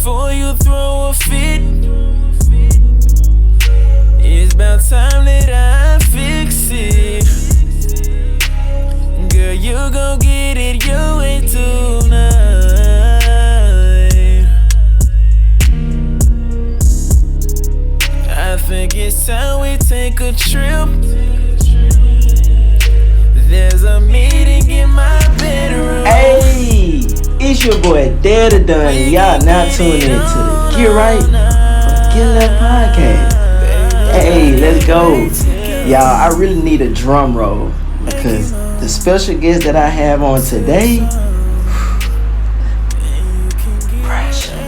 before you throw a fit. It's about time that I fix it. Girl, you gon' get it your way tonight. I think it's time we take a trip. There's a meeting in my bedroom. Hey, it's your boy Dad Done. Y'all now tuning in to the Get Right or Get Left podcast. Hey, let's go. Y'all, I really need a drum roll because the special guest that I have on today, pressure.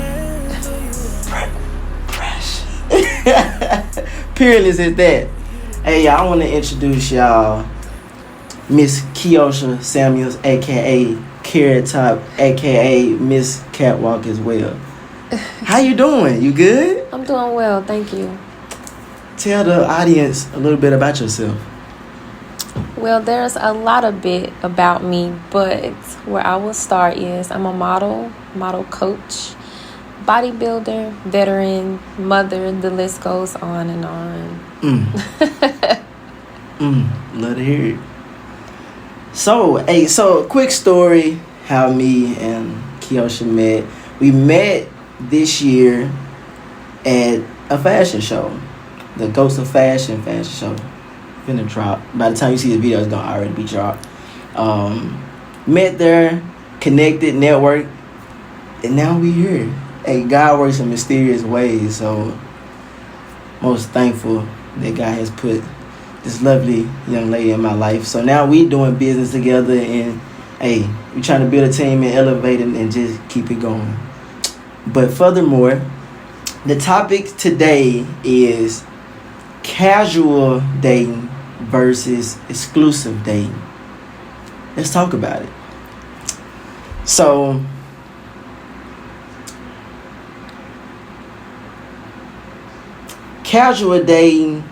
Peerless is that. Hey, y'all, I want to introduce y'all Miss Keosha Samuels, aka Carrottop, aka Miss KatWalk as well. How you doing? You good? I'm doing well, thank you. Tell the audience a little bit about yourself. Well, there's a lot of bit about me, but where I will start is I'm a model coach, bodybuilder, veteran, mother, the list goes on and on. Love to hear it. So quick story how me and Keosha met. We met this year at a fashion show, the Ghost of Fashion show. Finna drop. By the time you see the video, it's gonna already be dropped. Met there, connected, networked, and now we here. Hey, God works in mysterious ways, so most thankful that God has put this lovely young lady in my life. So now we doing business together, and hey, we trying to build a team and elevate it and just keep it going. But furthermore, the topic today is casual dating versus exclusive dating. Let's talk about it. So, casual dating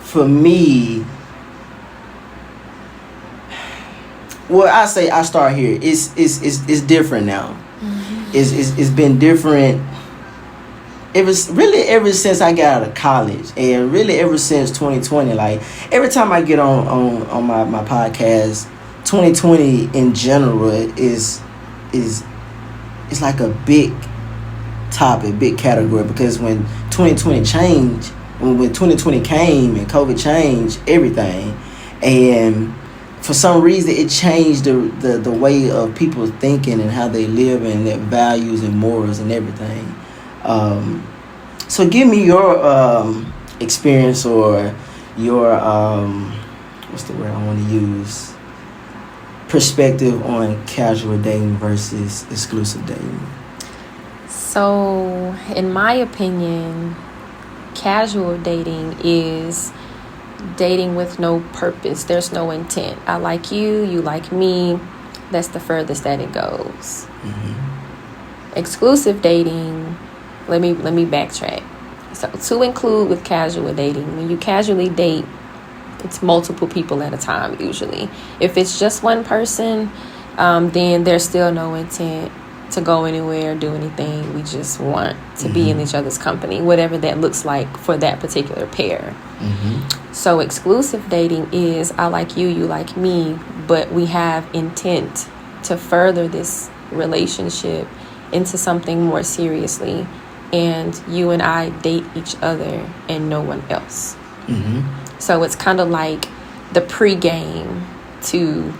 for me, well, I start here. It's different now. Mm-hmm. It's been different. It was really ever since I got out of college, and really ever since 2020. Like every time I get on my podcast, 2020 in general is like a big topic, big category, because when 2020 changed, when 2020 came and COVID changed everything, and for some reason it changed the way of people thinking and how they live and their values and morals and everything. So give me your experience or your what's the word I want to use? Perspective on casual dating versus exclusive dating. So, in my opinion, casual dating is dating with no purpose. There's no intent. I like you, you like me. That's the furthest that it goes. Mm-hmm. Exclusive dating, let me backtrack. So to include with casual dating, when you casually date, it's multiple people at a time usually. If it's just one person, then there's still no intent to go anywhere, do anything. We just want to be in each other's company, whatever that looks like for that particular pair. Mm-hmm. So exclusive dating is I like you, you like me, but we have intent to further this relationship into something more seriously, and you and I date each other and no one else. Mm-hmm. So it's kind of like the pre-game to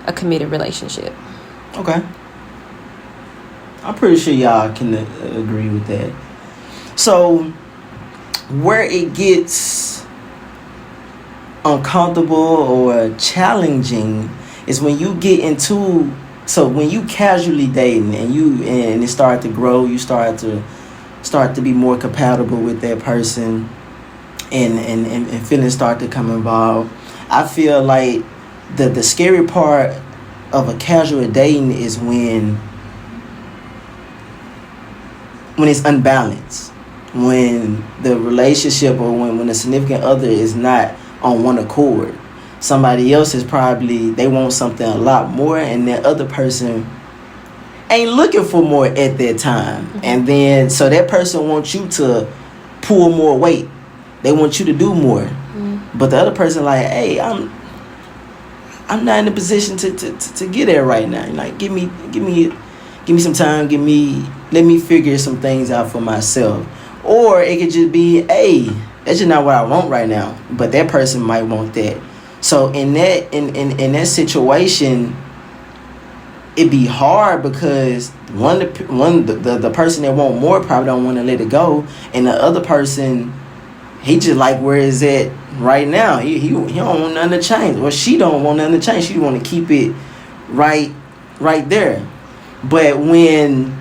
a committed relationship. Okay. I'm pretty sure y'all can agree with that. So, where it gets uncomfortable or challenging is when you get into, so when you casually dating and it start to grow, you start to be more compatible with that person, and feelings start to come involved. I feel like the scary part of a casual dating is when it's unbalanced, when the relationship or when the significant other is not on one accord. Somebody else is probably, they want something a lot more, and that other person ain't looking for more at that time. And then so that person wants you to pull more weight. They want you to do more. But the other person like, hey, I'm not in a position to get there right now. Like, give me some time. Let me figure some things out for myself. Or it could just be, hey, that's just not what I want right now. But that person might want that. So in that situation, it'd be hard because the person that want more probably don't want to let it go, and the other person, he just like where is it right now. He don't want nothing to change, or she don't want nothing to change. She want to keep it right there. But when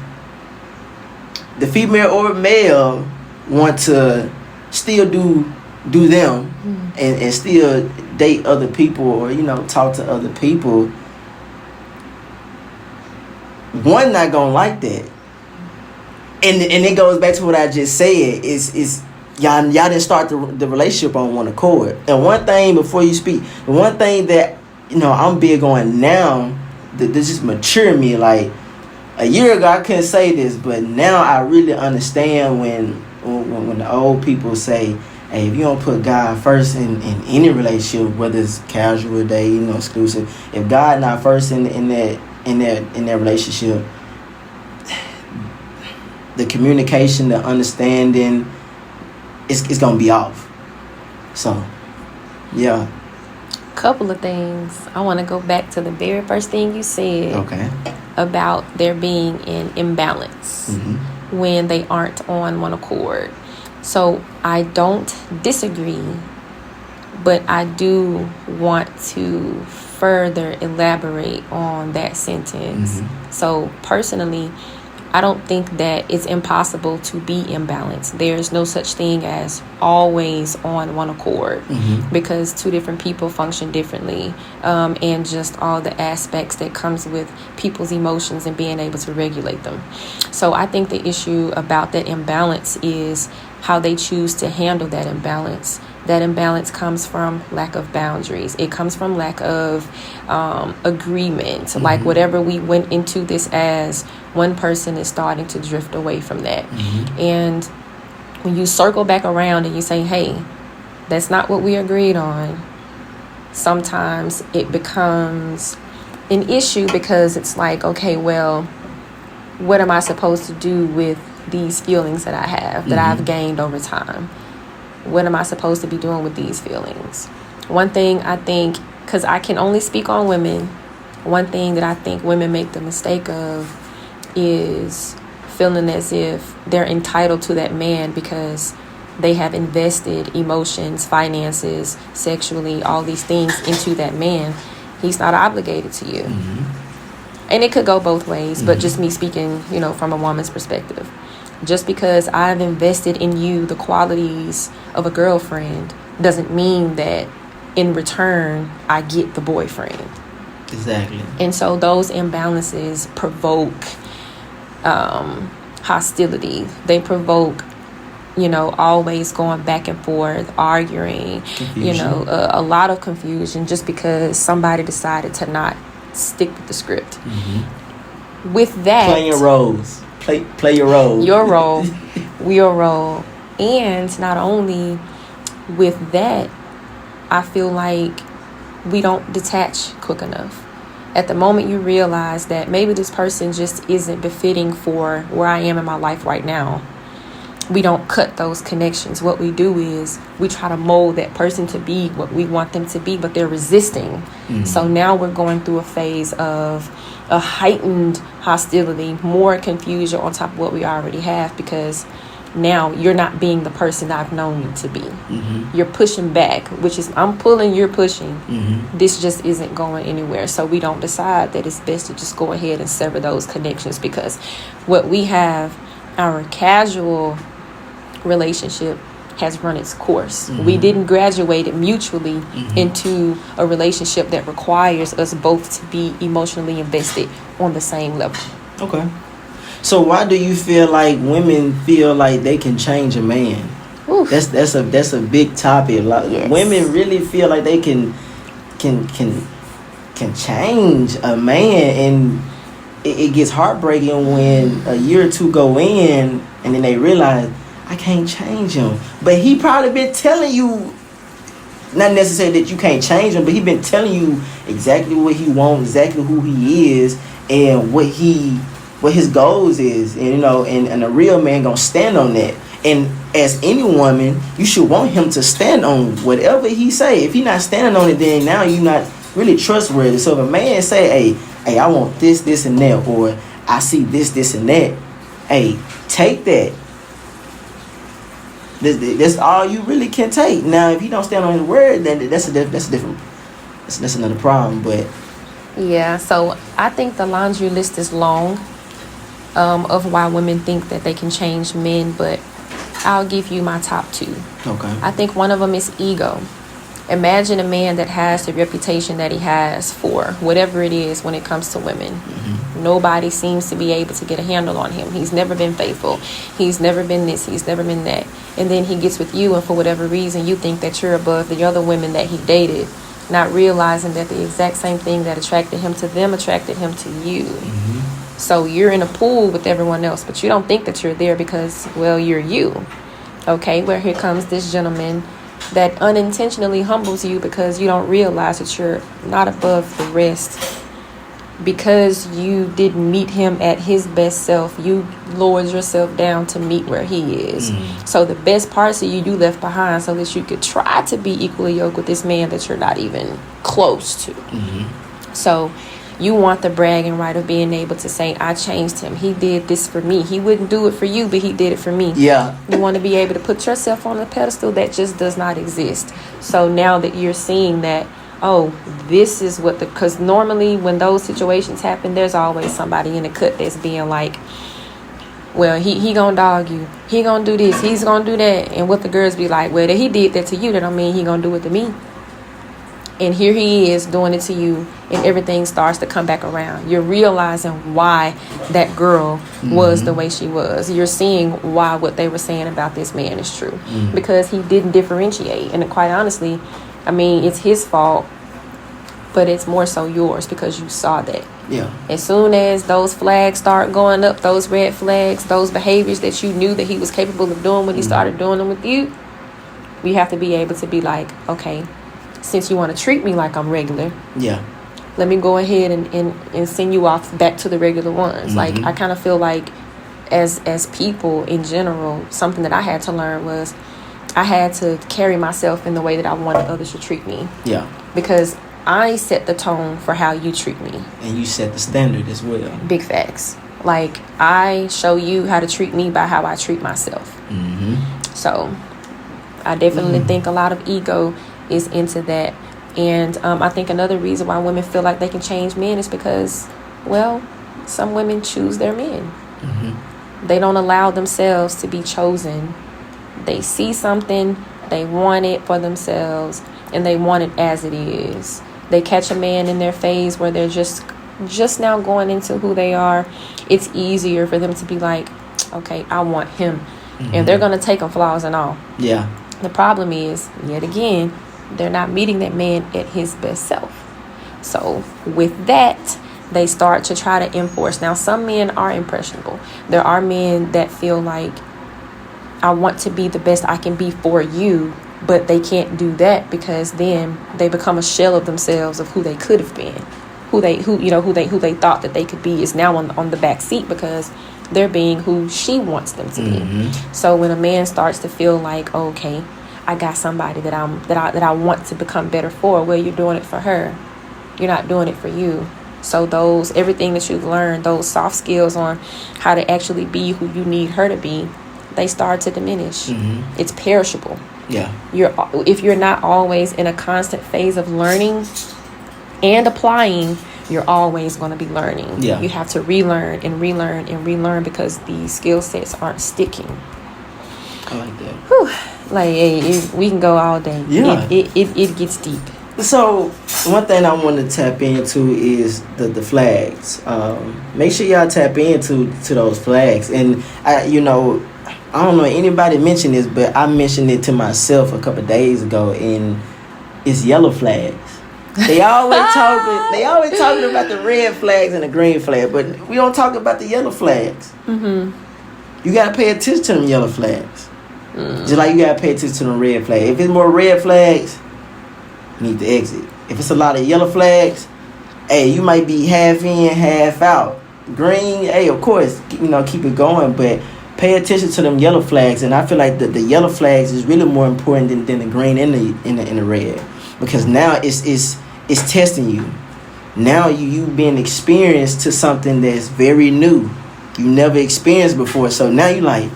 the female or male want to still do them and still date other people or talk to other people, one not gonna like that, and it goes back to what I just said. Is y'all didn't start the relationship on one accord. And one thing before you speak, the one thing that I'm big on now, that this just mature me. Like a year ago I couldn't say this, but now I really understand when the old people say, hey, if you don't put God first in any relationship, whether it's casual, dating, exclusive, if God not first in that relationship, the communication, the understanding, it's gonna be off. So, yeah. Couple of things. I want to go back to the very first thing you said. Okay. About there being an imbalance when they aren't on one accord. So I don't disagree, but I do want to further elaborate on that sentence. So personally, I don't think that it's impossible to be imbalanced. There's no such thing as always on one accord because two different people function differently, and just all the aspects that comes with people's emotions and being able to regulate them. So I think the issue about that imbalance is how they choose to handle that imbalance. That imbalance comes from lack of boundaries. It comes from lack of agreement. Like whatever we went into this as, one person is starting to drift away from that. And when you circle back around and you say, hey, that's not what we agreed on, sometimes it becomes an issue because it's like, okay, well, what am I supposed to do with these feelings that I have, that I've gained over time? What am I supposed to be doing with these feelings? One thing I think, because I can only speak on women, one thing that I think women make the mistake of is feeling as if they're entitled to that man because they have invested emotions, finances, sexually, all these things into that man. He's not obligated to you. And it could go both ways, but just me speaking, from a woman's perspective. Just because I've invested in you the qualities of a girlfriend doesn't mean that in return I get the boyfriend. Exactly. And so those imbalances provoke hostility. They provoke, always going back and forth, arguing, confusion. A lot of confusion just because somebody decided to not stick with the script. With that, playing your roles. Play your role. Your role. Your role. And not only with that, I feel like we don't detach quick enough. At the moment you realize that maybe this person just isn't befitting for where I am in my life right now, we don't cut those connections. What we do is we try to mold that person to be what we want them to be, but they're resisting. So now we're going through a phase of a heightened hostility, more confusion on top of what we already have, because now you're not being the person I've known you to be. You're pushing back, which is I'm pulling, you're pushing. This just isn't going anywhere. So we don't decide that it's best to just go ahead and sever those connections, because what we have, our casual relationship has run its course. We didn't graduate it mutually into a relationship that requires us both to be emotionally invested on the same level. Okay. So why do you feel like women feel like they can change a man? Oof. That's a big topic. Yes. Women really feel like they can change a man, and it gets heartbreaking when a year or two go in and then they realize I can't change him. But he probably been telling you, not necessarily that you can't change him, but he been telling you exactly what he wants, exactly who he is, and what his goals is, and and a real man gonna stand on that. And as any woman, you should want him to stand on whatever he say. If he not standing on it, then now you not really trustworthy. So if a man say, hey, I want this, this, and that, or I see this, this, and that, hey, take that. That's all you really can take. Now, if he don't stand on his word, then that's another problem. But yeah, so I think the laundry list is long of why women think that they can change men, but I'll give you my top two. Okay. I think one of them is ego. Imagine a man that has the reputation that he has for whatever it is when it comes to women. Mm-hmm. Nobody seems to be able to get a handle on him. He's never been faithful. He's never been this. He's never been that. And then he gets with you, and for whatever reason, you think that you're above the other women that he dated, not realizing that the exact same thing that attracted him to them attracted him to you. Mm-hmm. So you're in a pool with everyone else, but you don't think that you're there because, well, you're you. Okay, well, here comes this gentleman that unintentionally humbles you because you don't realize that you're not above the rest. Because you didn't meet him at his best self, you lowered yourself down to meet where he is. Mm. So the best parts of you left behind so that you could try to be equally yoked with this man that you're not even close to. Mm-hmm. So you want the bragging right of being able to say, I changed him. He did this for me. He wouldn't do it for you, but he did it for me. Yeah. You want to be able to put yourself on a pedestal that just does not exist. So now that you're seeing that, oh, this is what because normally when those situations happen, there's always somebody in the cut that's being like, well, he gonna dog you. He gonna do this. He's gonna do that. And what the girls be like, well, that he did that to you, that don't mean he gonna do it to me. And here he is doing it to you, and everything starts to come back around. You're realizing why that girl was the way she was. You're seeing why what they were saying about this man is true. Mm-hmm. Because he didn't differentiate. And quite honestly, I mean, it's his fault, but it's more so yours because you saw that. Yeah. As soon as those flags start going up, those red flags, those behaviors that you knew that he was capable of doing when he started doing them with you, we have to be able to be like, okay, since you want to treat me like I'm regular, yeah, let me go ahead and send you off back to the regular ones. Mm-hmm. Like, I kind of feel like as people in general, something that I had to learn was I had to carry myself in the way that I wanted others to treat me. Yeah. Because I set the tone for how you treat me. And you set the standard as well. Big facts. Like, I show you how to treat me by how I treat myself. Mm-hmm. So I definitely think a lot of ego is into that. And I think another reason why women feel like they can change men is because, well, some women choose their men. Mm-hmm. They don't allow themselves to be chosen. They see something, they want it for themselves, and they want it as it is. They catch a man in their phase where they're just now going into who they are. It's easier for them to be like, okay, I want him. Mm-hmm. And they're going to take them flaws and all. Yeah. The problem is, yet again, they're not meeting that man at his best self. So with that, they start to try to enforce. Now, some men are impressionable. There are men that feel like, I want to be the best I can be for you, but they can't do that because then they become a shell of themselves of who they could have been. Who they thought that they could be is now on the back seat because they're being who she wants them to be. Mm-hmm. So when a man starts to feel like, okay, I got somebody that I want to become better for, well, you're doing it for her. You're not doing it for you. So everything that you've learned, those soft skills on how to actually be who you need her to be, they start to diminish. Mm-hmm. It's perishable. Yeah. If you're not always in a constant phase of learning and applying, you're always going to be learning. Yeah. You have to relearn and relearn and relearn because the skill sets aren't sticking. I like that. Whew. Like, we can go all day. Yeah. It gets deep. So one thing I want to tap into is the flags. Make sure y'all tap into those flags. And I don't know anybody mentioned this, but I mentioned it to myself a couple of days ago, and it's yellow flags. They always talking about the red flags and the green flag, but we don't talk about the yellow flags. Mm-hmm. You gotta pay attention to them yellow flags. Just like you gotta pay attention to them red flags. If it's more red flags, you need to exit. If it's a lot of yellow flags, hey, you might be half in, half out. Green, hey, of course, keep it going, but pay attention to them yellow flags. And I feel like the yellow flags is really more important than the green and the red, because now it's testing you. Now you being experienced to something that's very new, you never experienced before. So now you like,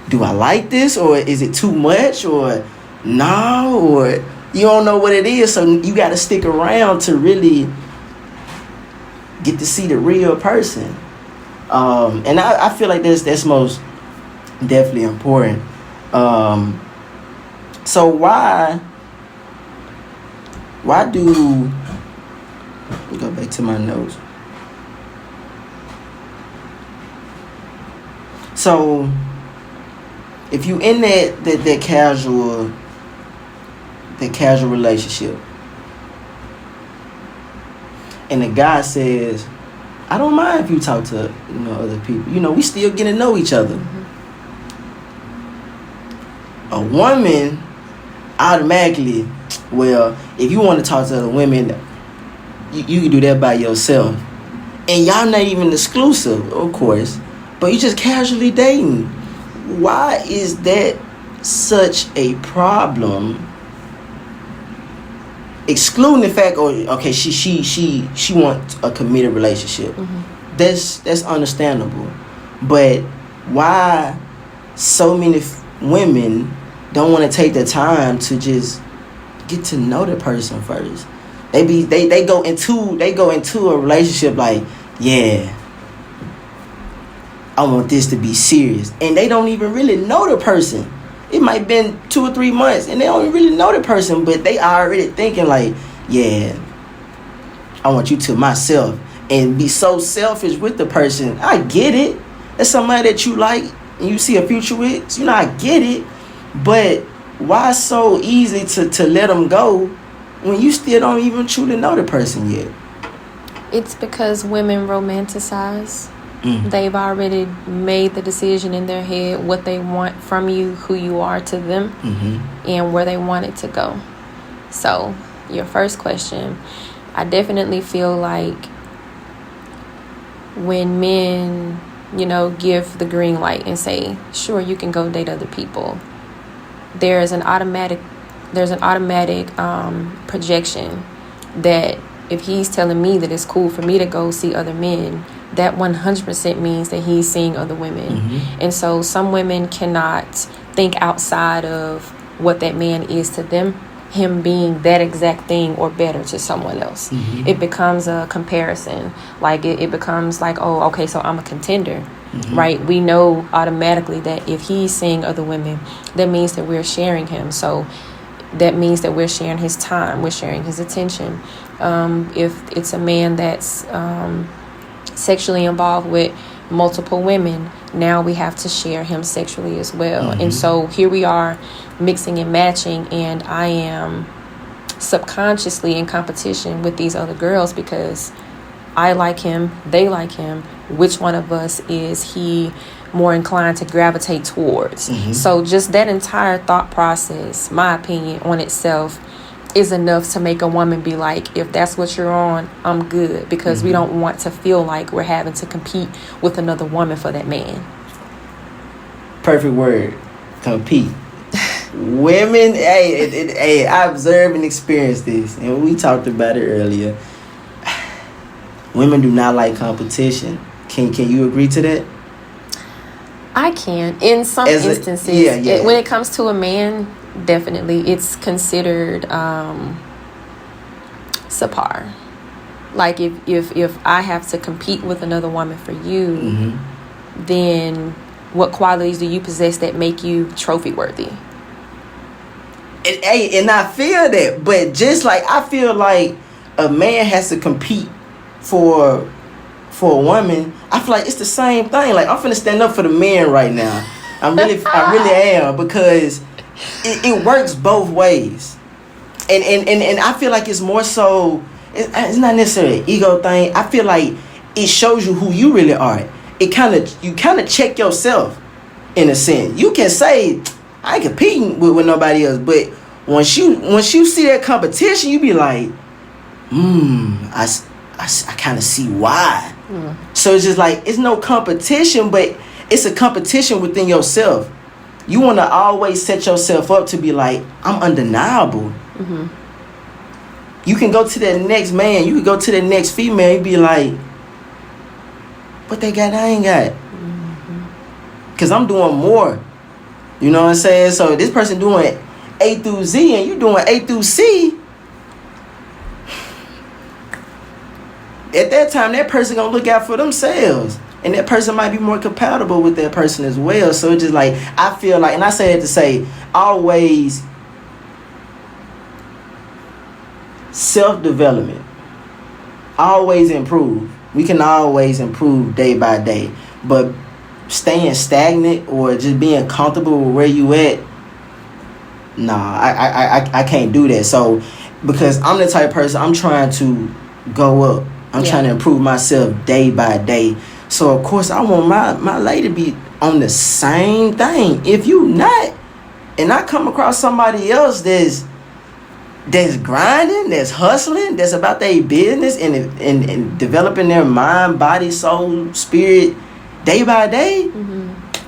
do I like this, or is it too much, or no, or you don't know what it is. So you got to stick around to really get to see the real person. And I feel like that's most definitely important. So why do, let me go back to my notes. So if you in that casual relationship, and the guy says, I don't mind if you talk to other people. We still getting to know each other. Mm-hmm. A woman automatically, well, if you want to talk to other women, you can do that by yourself. And y'all not even exclusive, of course, but you just casually dating. Why is that such a problem? Excluding the fact, okay, she wants a committed relationship. Mm-hmm. That's understandable. But why so many women don't want to take the time to just get to know the person first? They go into a relationship like, yeah, I want this to be serious, and they don't even really know the person. It might have been 2 or 3 months, and they don't really know the person, but they already thinking like, yeah, I want you to myself, and be so selfish with the person. I get it. That's somebody that you like and you see a future with. So, I get it. But why so easy to let them go when you still don't even truly know the person yet? It's because women romanticize. They've already made the decision in their head what they want from you, who you are to them, mm-hmm. and where they want it to go. So, your first question, I definitely feel like when men, give the green light and say, sure, you can go date other people, there's an automatic projection that if he's telling me that it's cool for me to go see other men, that 100% means that he's seeing other women. Mm-hmm. And so some women cannot think outside of what that man is to them, him being that exact thing or better to someone else. Mm-hmm. It becomes a comparison. Like it becomes like, oh, okay, so I'm a contender, mm-hmm. right? We know automatically that if he's seeing other women, that means that we're sharing him. So that means that we're sharing his time, we're sharing his attention. If it's a man that's sexually involved with multiple women, now we have to share him sexually as well. Mm-hmm. And so here we are mixing and matching, and I am subconsciously in competition with these other girls because I like him, they like him. Which one of us is he more inclined to gravitate towards? Mm-hmm. So just that entire thought process, my opinion on itself, is enough to make a woman be like, if that's what you're on, I'm good, because mm-hmm. we don't want to feel like we're having to compete with another woman for that man. Perfect word, compete. Women, hey, I observe and experience this, and we talked about it earlier. Women do not like competition. Can you agree to that? I can. In some instances, yeah. When it comes to a man, definitely it's considered subpar. Like if I have to compete with another woman for you, mm-hmm. then what qualities do you possess that make you trophy worthy? And I feel that, but just like I feel like a man has to compete for a woman, I feel like it's the same thing. Like, I'm finna stand up for the men right now. I really am, because it works both ways. And I feel like it's more so, it's not necessarily an ego thing. I feel like it shows you who you really are. You kind of check yourself in a sense. You can say, I ain't competing with nobody else, but once you see that competition, you be like, I kind of see why. So it's just like, it's no competition, but it's a competition within yourself. You want to always set yourself up to be like, I'm undeniable. You can go to that next man, you can go to the next female, and be like, what they got, I ain't got. Because I'm doing more. You know what I'm saying? So this person doing A through Z, and you doing A through C. At that time, that person gonna look out for themselves. And that person might be more compatible with that person as well. So it's just like, I feel like, and I say that to say, always self-development. Always improve. We can always improve day by day. But staying stagnant or just being comfortable with where you at, nah, I can't do that. So, because I'm the type of person, I'm trying to go up. I'm trying to improve myself day by day. So, of course, I want my lady to be on the same thing. If you not, and I come across somebody else that's grinding, that's hustling, that's about their business and developing their mind, body, soul, spirit day by day,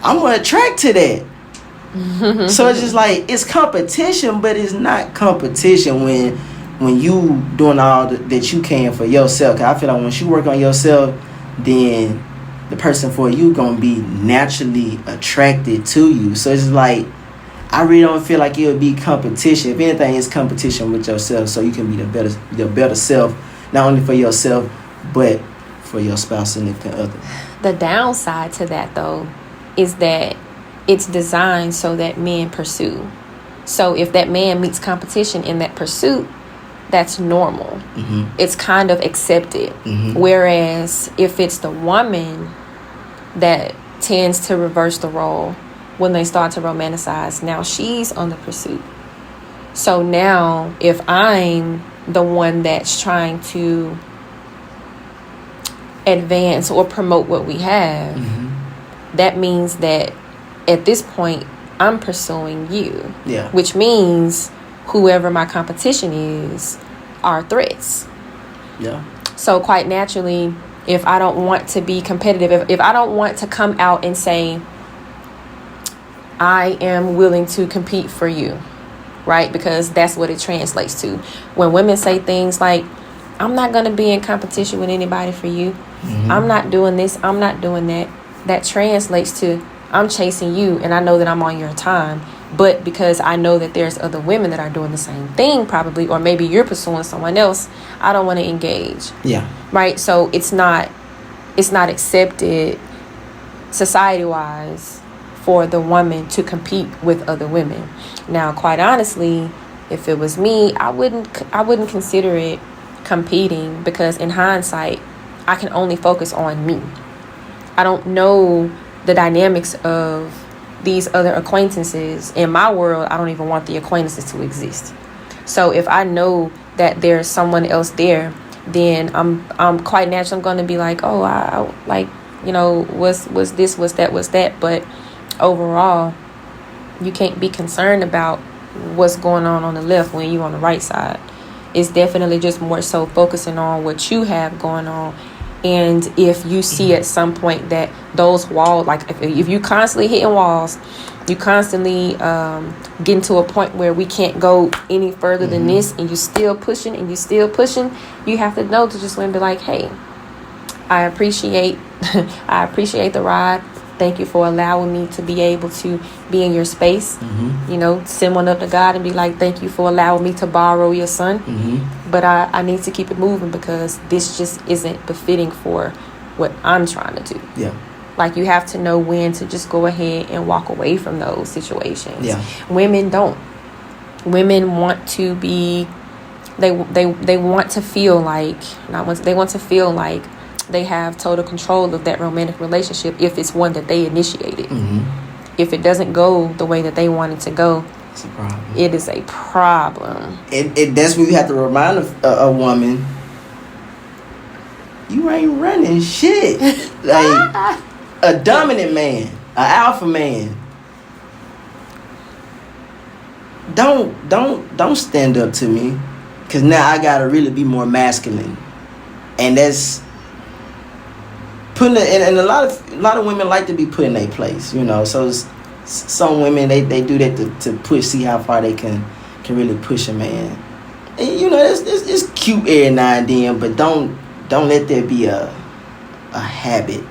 I'm going to attract to that. So it's just like, it's competition, but it's not competition when you doing all that you can for yourself. 'Cause I feel like once you work on yourself, then the person for you going to be naturally attracted to you. So it's like, I really don't feel like it would be competition. If anything, it's competition with yourself, so you can be the better self, not only for yourself, but for your spouse and the other. The downside to that, though, is that it's designed so that men pursue. So if that man meets competition in that pursuit, that's normal. It's kind of accepted. Whereas if it's the woman that tends to reverse the role when they start to romanticize, now she's on the pursuit. So now if I'm the one that's trying to advance or promote what we have, that means that at this point I'm pursuing you. Yeah. Which means whoever my competition is are threats. Yeah. So quite naturally, if I don't want to be competitive, if I don't want to come out and say, I am willing to compete for you, right? Because that's what it translates to. When women say things like, I'm not going to be in competition with anybody for you. I'm not doing this. I'm not doing that. That translates to, I'm chasing you and I know that I'm on your time. But because I know that there's other women that are doing the same thing probably, or maybe you're pursuing someone else, I don't want to engage. Yeah. Right? So it's not accepted society-wise for the woman to compete with other women. Now, quite honestly, if it was me, I wouldn't consider it competing, because in hindsight, I can only focus on me. I don't know the dynamics of these other acquaintances. In my world, I don't even want the acquaintances to exist. So if I know that there's someone else there, then I'm quite naturally, I'm going to be like, oh, I like, you know, what's this, what's that. But overall, you can't be concerned about what's going on the left when you're on the right side. It's definitely just more so focusing on what you have going on. And if you see at some point that those walls, like if you constantly hitting walls, you constantly getting to a point where we can't go any further than this, and you still pushing, you have to know to just be like, hey, I appreciate the ride. Thank you for allowing me to be able to be in your space. You know, send one up to God and be like, thank you for allowing me to borrow your son. But I need to keep it moving, because this just isn't befitting for what I'm trying to do. Yeah. Like, you have to know when to just go ahead and walk away from those situations. Yeah. Women don't. Women want to be, they want to feel like, they want to feel like they have total control of that romantic relationship if it's one that they initiated. If it doesn't go the way that they want it to go, It's a problem. It is a problem. That's when you have to remind a woman, you ain't running shit. Like a dominant man, an alpha man. Don't stand up to me, cause now I gotta really be more masculine, and that's putting it. And a lot of women like to be put in their place, you know. So some women they do that to push, see how far they can really push a man. And, you know, it's cute every now and then, but don't let there be a habit.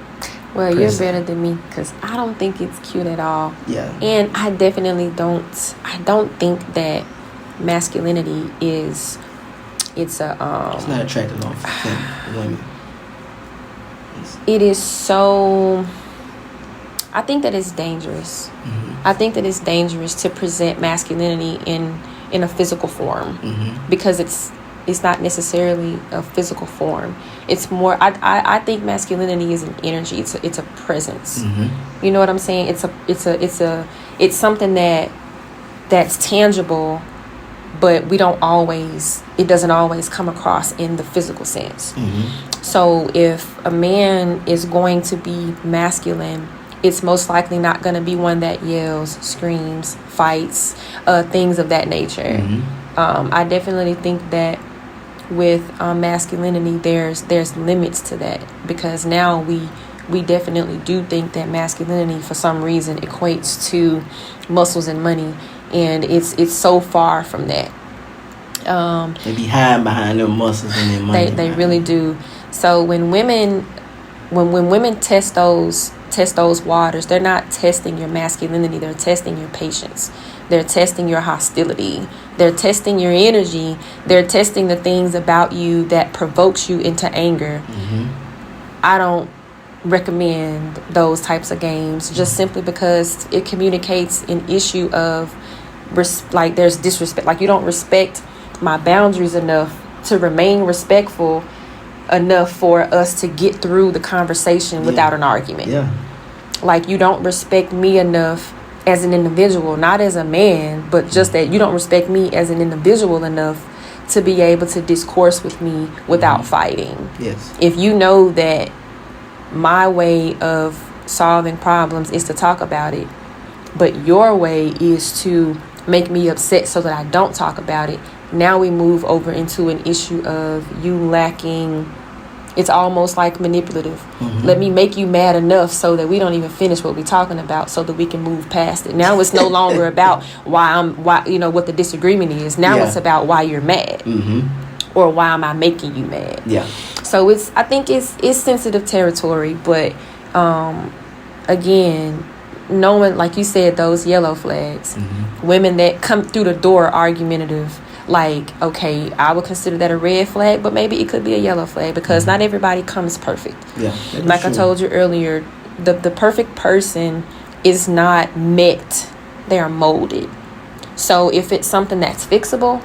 Well, you're better than me, because I don't think it's cute at all. Yeah. And I definitely don't think that masculinity it's not attractive enough for women. It is so, I think that it's dangerous. Mm-hmm. I think that it's dangerous to present masculinity in a physical form, mm-hmm. because it's not necessarily a physical form. It's more, I think masculinity is an energy. It's a presence. Mm-hmm. You know what I'm saying? It's something that's tangible, but it doesn't always come across in the physical sense. Mm-hmm. So if a man is going to be masculine, it's most likely not going to be one that yells, screams, fights, things of that nature. Mm-hmm. I definitely think that with masculinity, there's limits to that, because now we definitely do think that masculinity for some reason equates to muscles and money, and it's so far from that. They be hiding behind their muscles and their money. They really do. So when women test those waters, they're not testing your masculinity, they're testing your patience. They're testing your hostility. They're testing your energy. They're testing the things about you that provokes you into anger. Mm-hmm. I don't recommend those types of games, just simply because it communicates an issue of like there's disrespect. Like you don't respect my boundaries enough to remain respectful enough for us to get through the conversation without an argument. Yeah. Like you don't respect me enough as an individual, not as a man, but just that you don't respect me as an individual enough to be able to discourse with me without fighting. Yes. If you know that my way of solving problems is to talk about it, but your way is to make me upset so that I don't talk about it, now we move over into an issue of you lacking. It's almost like manipulative. Mm-hmm. Let me make you mad enough so that we don't even finish what we're talking about, so that we can move past it. Now it's no longer about why you know what the disagreement is. Now it's about why you're mad, mm-hmm. or why am I making you mad? Yeah. So I think it's sensitive territory, but again, knowing, like you said, those yellow flags, mm-hmm. women that come through the door argumentative. Like, okay, I would consider that a red flag, but maybe it could be a yellow flag, because not everybody comes perfect. Yeah, like I told you earlier, the perfect person is not met, they are molded. So if it's something that's fixable,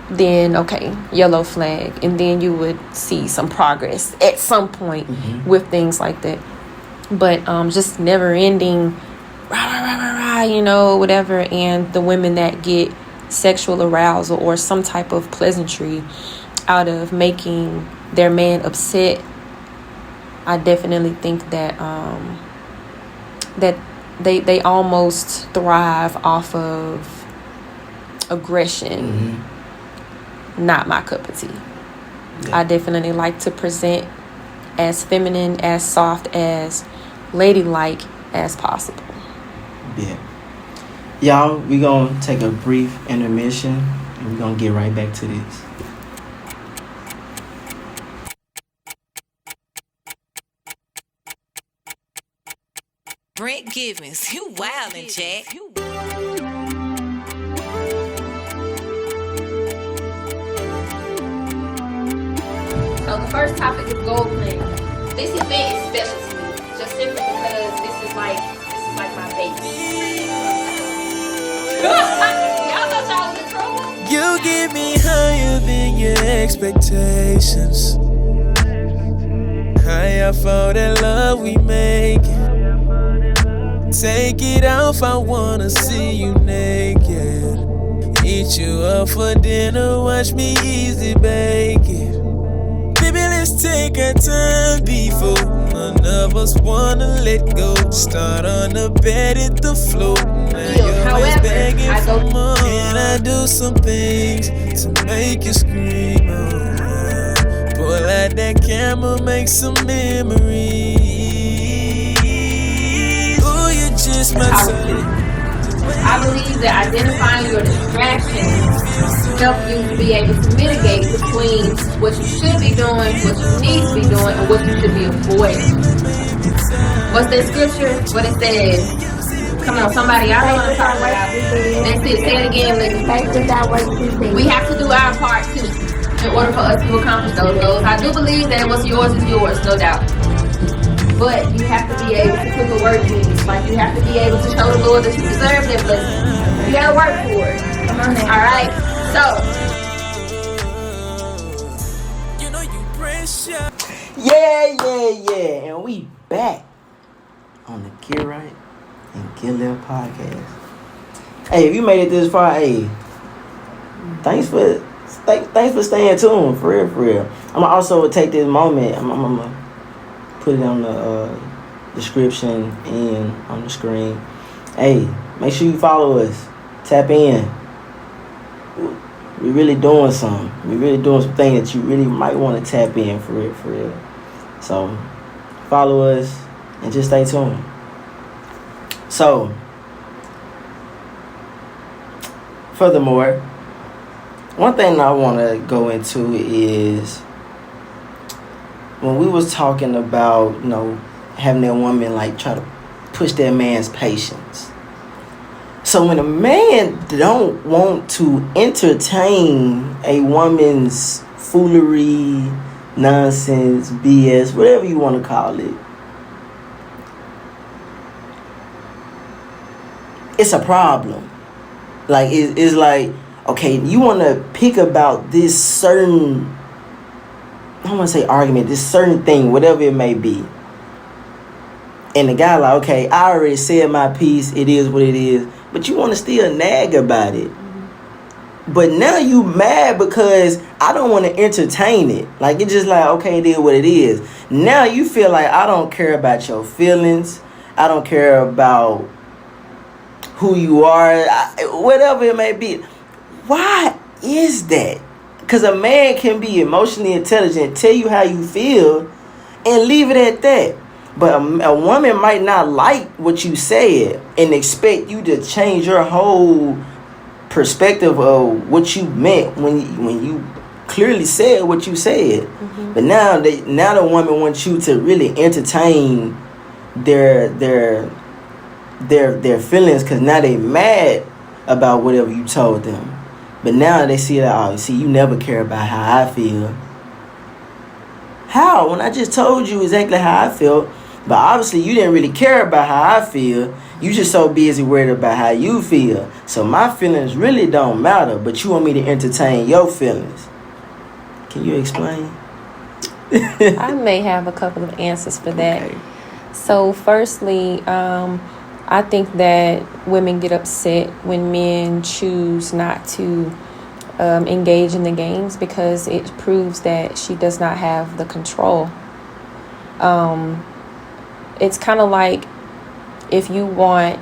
then okay, yellow flag, and then you would see some progress at some point with things like that. But just never ending rah, you know, whatever, and the women that get sexual arousal or some type of pleasantry out of making their man upset, I definitely think that that they almost thrive off of aggression. Not my cup of tea. I definitely like to present as feminine, as soft, as ladylike as possible. Yeah. Y'all, we're going to take a brief intermission, and we're going to get right back to this. Brent Givens, you wildin', Jack. So the first topic is goal planning. This event is special to me, just simply because this is like my baby. Y'all thought y'all was in trouble? You get me higher than your expectations. Higher for the love we make. take it off, I wanna see you naked. Eat you up for dinner, watch me easy bake it. Baby, let's take our time before none of us wanna let go. Start on the bed, hit the floor. Now you're always begging for more. Can I do some things to make you scream? Oh, yeah. Pull out that camera, make some memories. Ooh, you're just my type. I believe that identifying your distractions help you to be able to mitigate between what you should be doing, what you need to be doing, and what you should be avoiding. What's that scripture? What it says? Come on, somebody, I know what I'm talking about. That's it. Say it again, ladies. We have to do our part too in order for us to accomplish those goals. I do believe that what's yours is yours, no doubt. But you have to be able to put the work in. Like, you have to be able to show the Lord that you deserve that blessing. You gotta work for it. Come on now. Alright? So, You know you pressure. Yeah. And we back on the Get Right and Get Left podcast. Hey, if you made it this far, hey, thanks for staying tuned, for real. I'm gonna also take this moment. I'm gonna put it on the description and on the screen. Hey, make sure you follow us. Tap in. We're really doing something. We're really doing some things that you really might want to tap in, for real. So, follow us and just stay tuned. So, furthermore, one thing I want to go into is when we was talking about, having that woman like try to push that man's patience. So when a man don't want to entertain a woman's foolery, nonsense, BS, whatever you want to call it, it's a problem. Like, it's like, okay, you want to pick about this certain, I don't want to say argument, this certain thing, whatever it may be. And the guy like, okay, I already said my piece, it is what it is. But you want to still nag about it. Mm-hmm. But now you mad because I don't want to entertain it. Like, it's just like, okay, it is what it is. Now you feel like I don't care about your feelings. I don't care about who you are, whatever it may be. Why is that? Because a man can be emotionally intelligent, tell you how you feel, and leave it at that. But a woman might not like what you said and expect you to change your whole perspective of what you meant when you clearly said what you said. Mm-hmm. But now the woman wants you to really entertain their feelings, because now they mad about whatever you told them. But now they see that, you never care about how I feel. How? When I just told you exactly how I felt, but obviously you didn't really care about how I feel. You just so busy worried about how you feel. So my feelings really don't matter, but you want me to entertain your feelings. Can you explain? I may have a couple of answers for that. Okay. So firstly, I think that women get upset when men choose not to engage in the games, because it proves that she does not have the control. It's kind of like if you want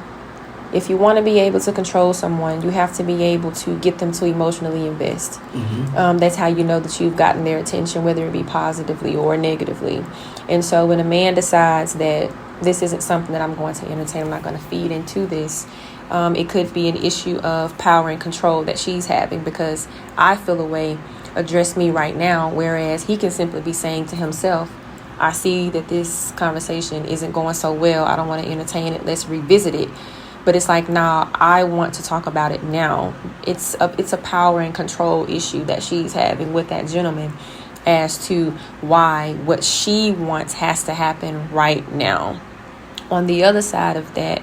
to be able to control someone, you have to be able to get them to emotionally invest. Mm-hmm. That's how you know that you've gotten their attention, whether it be positively or negatively. And so when a man decides that this isn't something that I'm going to entertain, I'm not going to feed into this, it could be an issue of power and control that she's having, because I feel a way, address me right now, whereas he can simply be saying to himself, I see that this conversation isn't going so well, I don't want to entertain it, let's revisit it. But it's like, nah, I want to talk about it now. It's a power and control issue that she's having with that gentleman as to why what she wants has to happen right now. On the other side of that,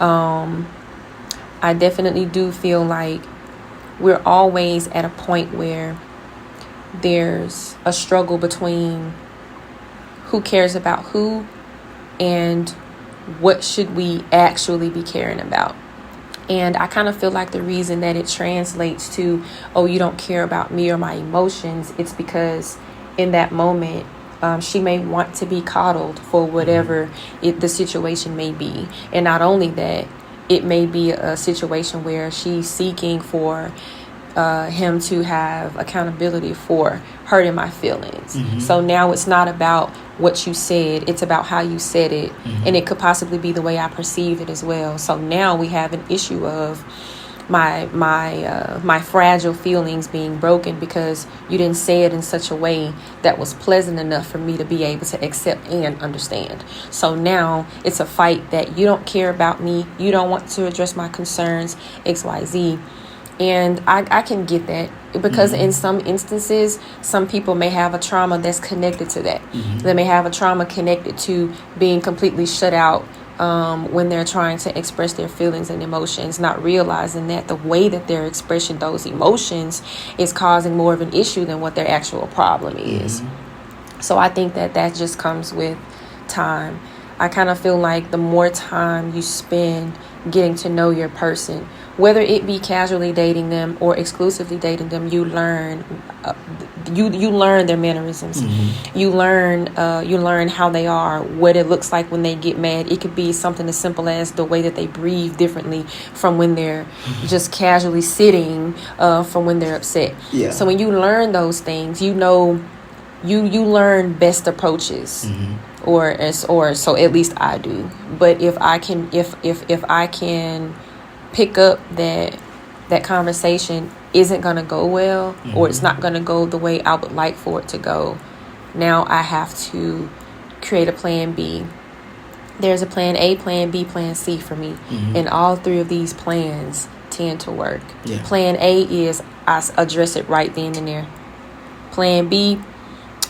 I definitely do feel like we're always at a point where there's a struggle between who cares about who and what should we actually be caring about? And I kind of feel like the reason that it translates to, oh, you don't care about me or my emotions, it's because in that moment, she may want to be coddled for whatever the situation may be. And not only that, it may be a situation where she's seeking for him to have accountability for hurting my feelings. So now it's not about what you said, it's about how you said it, and it could possibly be the way I perceive it as well. So now we have an issue of my fragile feelings being broken because you didn't say it in such a way that was pleasant enough for me to be able to accept and understand. So now it's a fight that you don't care about me, you don't want to address my concerns, XYZ. And I can get that because in some instances, some people may have a trauma that's connected to that. They may have a trauma connected to being completely shut out when they're trying to express their feelings and emotions, not realizing that the way that they're expressing those emotions is causing more of an issue than what their actual problem is. So I think that just comes with time. I kind of feel like the more time you spend getting to know your person, whether it be casually dating them or exclusively dating them, you learn you learn their mannerisms. You learn how they are, what it looks like when they get mad. It could be something as simple as the way that they breathe differently from when they're just casually sitting from when they're upset. So when you learn those things, you know you learn best approaches. Or so at least I do. But if I can pick up that conversation isn't going to go well, or it's not going to go the way I would like for it to go, now I have to create a plan B. There's a plan A, plan B, plan C for me. And all three of these plans tend to work. Plan A is I address it right then and there. Plan B,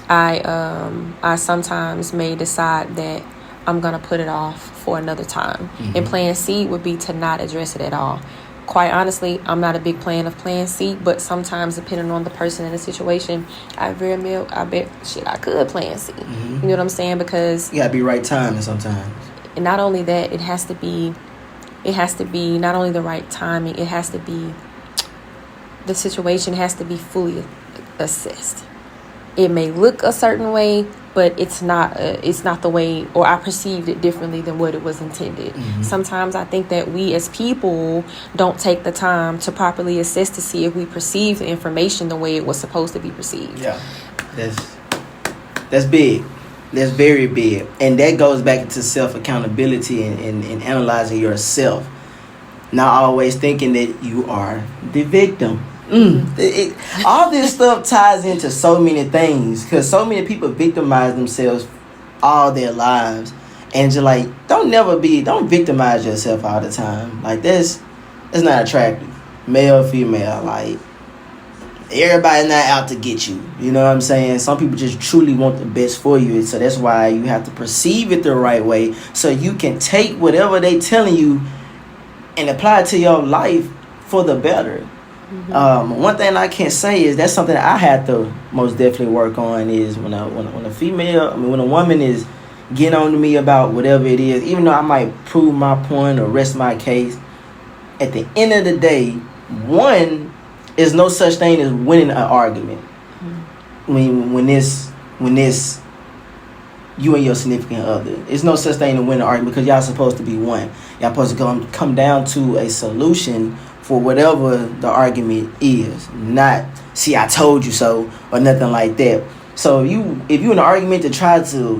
I sometimes may decide that I'm going to put it off for another time. And plan C would be to not address it at all. Quite honestly, I'm not a big fan of plan C, but sometimes depending on the person and the situation, I could plan C. You know what I'm saying? Because you gotta be right timing sometimes. And not only that, it has to be not only the right timing, the situation has to be fully assessed. It may look a certain way, but it's not the way, or I perceived it differently than what it was intended. Sometimes I think that we as people don't take the time to properly assess to see if we perceive the information the way it was supposed to be perceived. That's big. That's very big. And that goes back into self-accountability and analyzing yourself. Not always thinking that you are the victim. All this stuff ties into so many things, because so many people victimize themselves all their lives, and just like don't victimize yourself all the time. Like that's not attractive, male or female. Like everybody's not out to get you. You know what I'm saying? Some people just truly want the best for you, so that's why you have to perceive it the right way, so you can take whatever they telling you and apply it to your life for the better. One thing I can say is that's something that I had to most definitely work on is when a woman is getting on to me about whatever it is, even though I might prove my point or rest my case, at the end of the day, one is no such thing as winning an argument. When this you and your significant other, it's no such thing to win an argument, because y'all supposed to be one. Y'all supposed to come down to a solution for whatever the argument is, not see I told you so or nothing like that. So if you in an argument to try to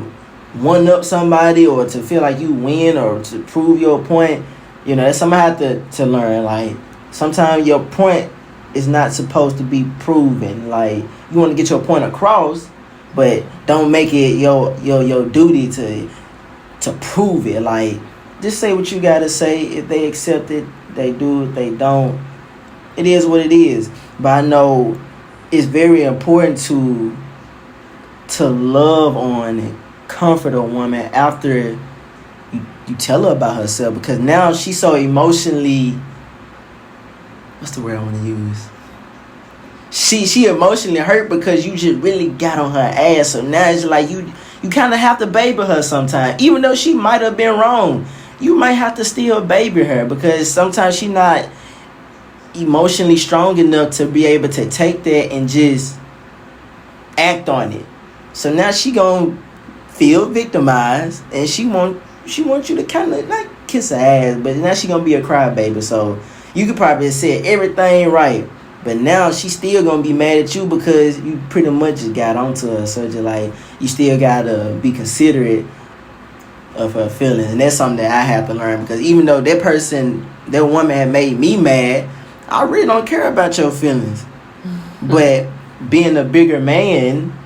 one up somebody or to feel like you win or to prove your point, that's something I have to learn. Like sometimes your point is not supposed to be proven. Like you want to get your point across, but don't make it your duty to prove it. Like just say what you gotta say. If they accept it, they do. If they don't, it is what it is. But I know it's very important to love on and comfort a woman after you tell her about herself, because now she's so emotionally, what's the word I want to use? She emotionally hurt because you just really got on her ass. So now it's like you kind of have to baby her sometimes. Even though she might have been wrong, you might have to still baby her because sometimes she's not emotionally strong enough to be able to take that and just act on it. So now she gonna feel victimized, and she want you to kind of like kiss her ass, but now she gonna be a crybaby. So you could probably have said everything right, but now she still gonna be mad at you because you pretty much just got onto her. So just like you still gotta be considerate of her feelings, and that's something that I have to learn because even though that woman had made me mad, I really don't care about your feelings. But being a bigger man,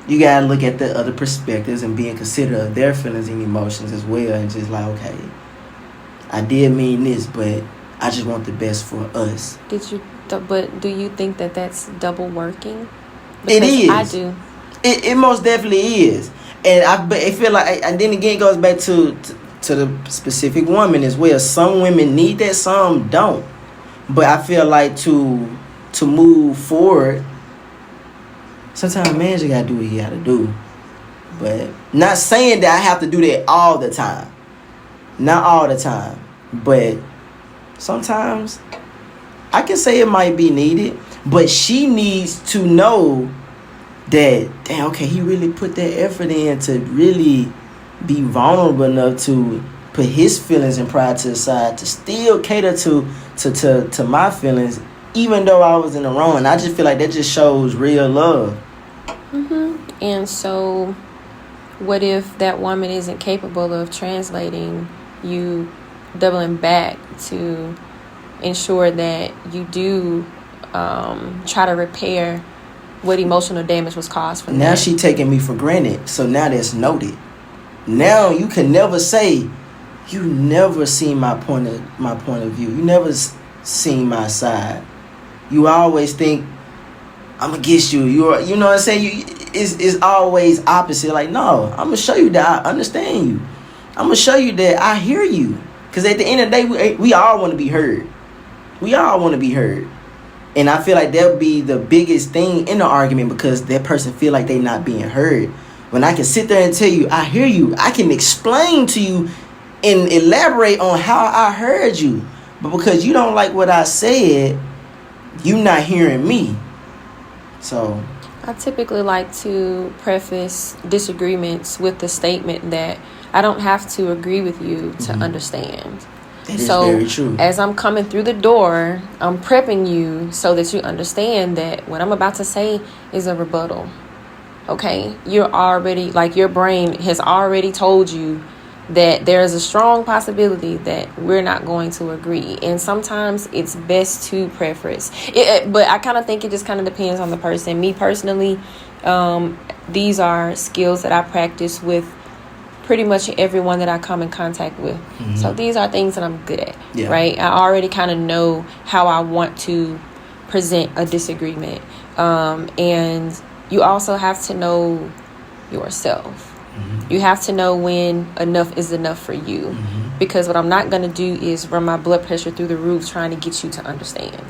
you gotta look at the other perspectives and being considerate of their feelings and emotions as well, and just like, okay, I did mean this, but I just want the best for us. But do you think that that's double working? It is. I do. It most definitely is, and I feel like, and then again, it goes back to the specific woman as well. Some women need that, some don't. But I feel like to move forward, sometimes man just gotta do what he gotta do. But not saying that I have to do that all the time. Not all the time. But sometimes I can say it might be needed. But she needs to know that, damn, okay, he really put that effort in to really be vulnerable enough to put his feelings and pride to the side to still cater to my feelings, even though I was in the wrong. And I just feel like that just shows real love. And so what if that woman isn't capable of translating, you doubling back to ensure that you do try to repair what emotional damage was caused from now that? She taking me for granted, so now that's noted. Now you can never say you never seen my point of view. You never seen my side. You always think I'm against you. You know what I'm saying? It's always opposite. Like, no, I'm gonna show you that I understand you. I'm gonna show you that I hear you. Because at the end of the day, we all want to be heard. We all want to be heard. And I feel like that'll be the biggest thing in the argument because that person feel like they not being heard. When I can sit there and tell you, I hear you. I can explain to you and elaborate on how I heard you. But because you don't like what I said, you not hearing me. So I typically like to preface disagreements with the statement that I don't have to agree with you to understand. That is very true. As I'm coming through the door, I'm prepping you so that you understand that what I'm about to say is a rebuttal. Okay? You're already, like, your brain has already told you that there is a strong possibility that we're not going to agree. And sometimes it's best to preface it, but I kind of think it just kind of depends on the person. Me personally, these are skills that I practice with pretty much everyone that I come in contact with. So these are things that I'm good at, right? I already kind of know how I want to present a disagreement. And you also have to know yourself. You have to know when enough is enough for you. Because what I'm not going to do is run my blood pressure through the roof trying to get you to understand.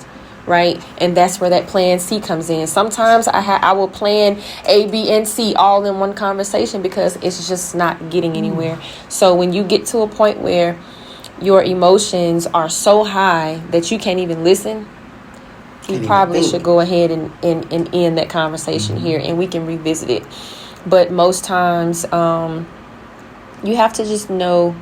Right? And that's where that plan C comes in. Sometimes I will plan A, B, and C all in one conversation because it's just not getting anywhere. So when you get to a point where your emotions are so high that you can't even listen, you probably should go ahead and end that conversation here, and we can revisit it. But most times, you have to just know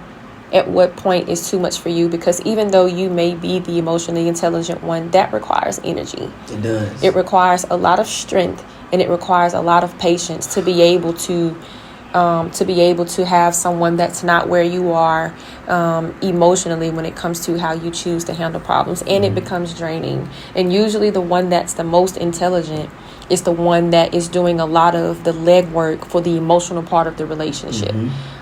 at what point is too much for you, because even though you may be the emotionally intelligent one, that requires energy. It does. It requires a lot of strength, and it requires a lot of patience to be able to have someone that's not where you are emotionally when it comes to how you choose to handle problems. And it becomes draining. And usually the one that's the most intelligent is the one that is doing a lot of the legwork for the emotional part of the relationship.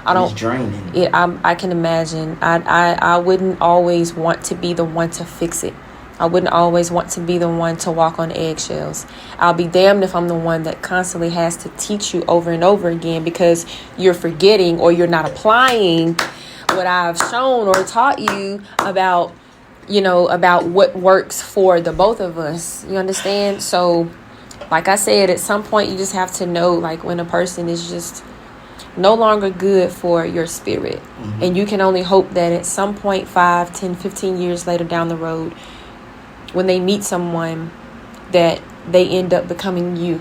It's draining. I can imagine. I wouldn't always want to be the one to fix it. I wouldn't always want to be the one to walk on eggshells. I'll be damned if I'm the one that constantly has to teach you over and over again because you're forgetting or you're not applying what I've shown or taught you about what works for the both of us. You understand? So Like I said, at some point you just have to know, like, when a person is just no longer good for your spirit. And you can only hope that at some point 5, 10, 15 years later down the road, when they meet someone, that they end up becoming you,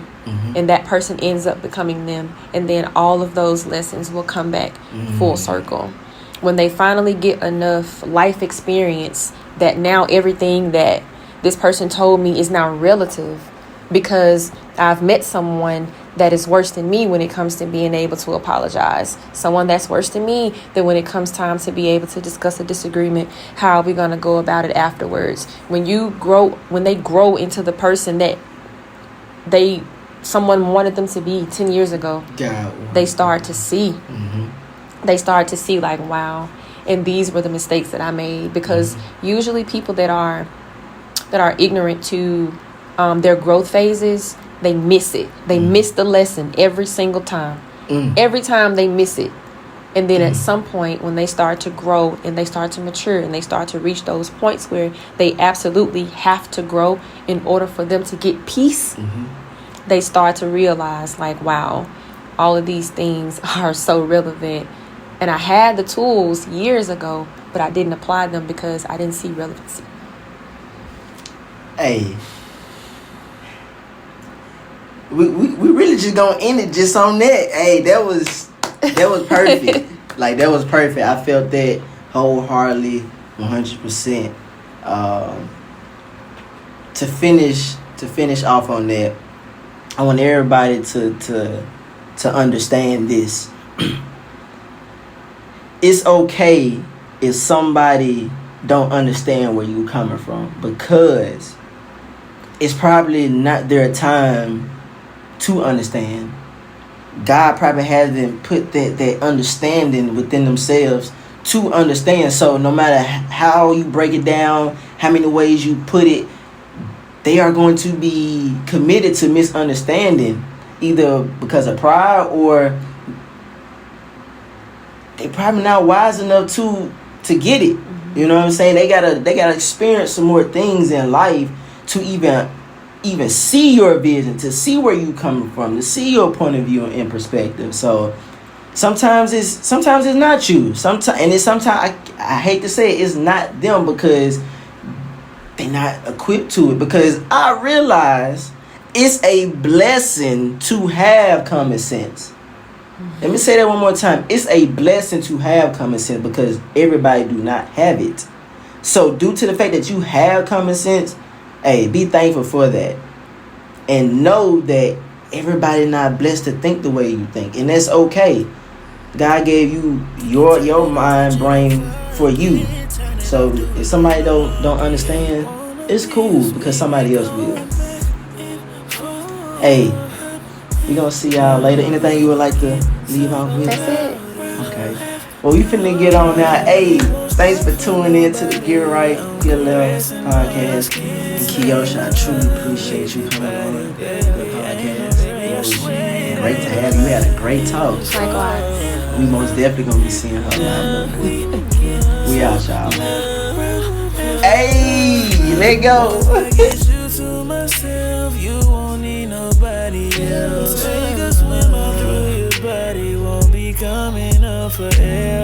and that person ends up becoming them, and then all of those lessons will come back full circle. When they finally get enough life experience that now everything that this person told me is now relative, because I've met someone that is worse than me when it comes to being able to apologize. Someone that's worse than me, that when it comes time to be able to discuss a disagreement, how are we going to go about it afterwards? When they grow into the person that someone wanted them to be 10 years ago, they start to see. They start to see, like, wow, and these were the mistakes that I made. Because usually people that are ignorant to their growth phases, they miss it. They miss the lesson every single time. Every time they miss it. And then at some point, when they start to grow and they start to mature and they start to reach those points where they absolutely have to grow in order for them to get peace, they start to realize, like, wow, all of these things are so relevant. And I had the tools years ago, but I didn't apply them because I didn't see relevancy. Hey, we really just gonna end it just on that. Hey, that was perfect. Like, that was perfect. I felt that wholeheartedly, 100%. To finish off on that, I want everybody to understand this. It's okay if somebody don't understand where you coming from, because it's probably not their time to understand. God probably hasn't put that understanding within themselves to understand. So no matter how you break it down, how many ways you put it, they are going to be committed to misunderstanding, either because of pride, or they probably not wise enough to get it. You know what I'm saying? They gotta experience some more things in life to even see your vision, to see where you coming from, to see your point of view and perspective. So sometimes it's not you. Sometimes I hate to say it's not them, because they're not equipped to it. Because I realize it's a blessing to have common sense. Let me say that one more time. It's a blessing to have common sense, because everybody do not have it. So due to the fact that you have common sense, hey, be thankful for that. And know that everybody not blessed to think the way you think. And that's okay. God gave you your mind, brain for you. So if somebody don't understand, it's cool, because somebody else will. Hey, we gonna see y'all later. Anything you would like to leave off with? That's it. Okay. Well, we finna get on now. Hey, thanks for tuning in to the Get Right, Get Left podcast. And Keosha, I truly appreciate you coming on the podcast. It was great to have you. We had a great talk. Likewise. We most definitely gonna be seeing her live. We out, y'all. Hey, let go. You won't need nobody else. Take a swim out through your body, won't be coming up for air.